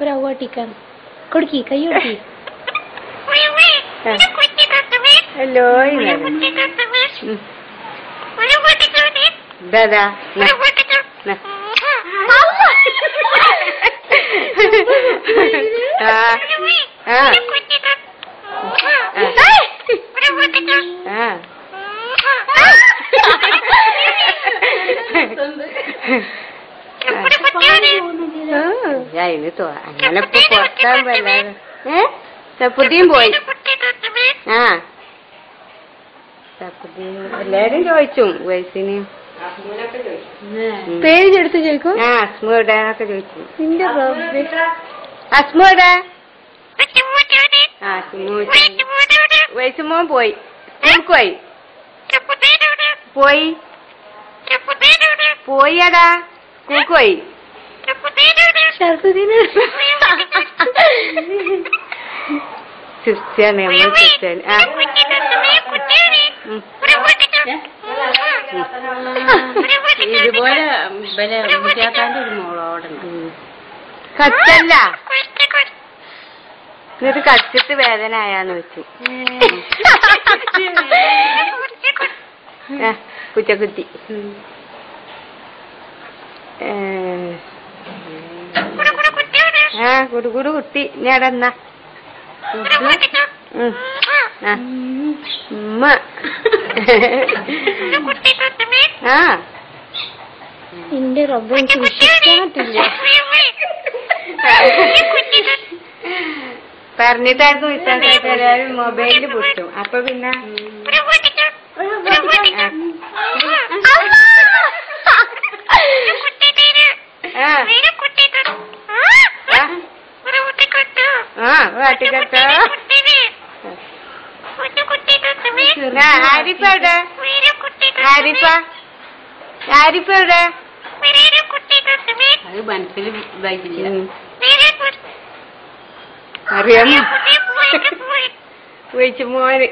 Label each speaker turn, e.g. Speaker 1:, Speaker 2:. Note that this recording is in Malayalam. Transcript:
Speaker 1: ഒരു അവട്ടിക്കാണ് കൊടുക്കി കൈ കൊടുക്കി
Speaker 2: ഹലോ ദാദാ ഇനിത്തോ അങ്ങനെ ഇപ്പൊ പുറത്താൻ വല്ലാതെ സപ്പുദ്ദീൻ പോയി സപ്പുദ്ദീൻ എല്ലാരും ചോദിച്ചു വയസ്സിന്
Speaker 1: പേര് എടുത്ത് ചോദിക്കും
Speaker 2: അസ്മുടാനൊക്കെ ചോദിച്ചു
Speaker 1: നിന്റെ
Speaker 2: അസ്മുടാ വയസ്സുമോൻ പോയി പോയി പോയി പോയടാ കൂക്കോയി ക്രിസ്ത്യാനി നമ്മൾ ക്രിസ്ത്യാനി
Speaker 3: ഇതുപോലെ മുറ്റാത്താൻ്റെ ഒരു മോളോടണം
Speaker 2: കച്ചല്ല എന്നിട്ട് കച്ചിട്ട് വേദന ആയാന്ന് വെച്ചു കുറ്റക്കുത്തി കുടുകുടു കുട്ടി ഞാടെന്നാ ഉമ്മ
Speaker 1: എന്റെ റബ്ബ് എനിക്ക് വിശ്വസിക്കാനില്ല
Speaker 2: പറഞ്ഞിട്ടായിരുന്നു വിശ്വാസം മൊബൈലില് പൊട്ടും അപ്പൊ പിന്നെ വാട്ടിക്കട്ടോ ആരിഫ എവിടെ ആരിഫ എവിടെ
Speaker 3: അത് മനസ്സിൽ ഇതായിട്ടില്ല
Speaker 2: അറിയാമോ വിളിച്ചു മോന്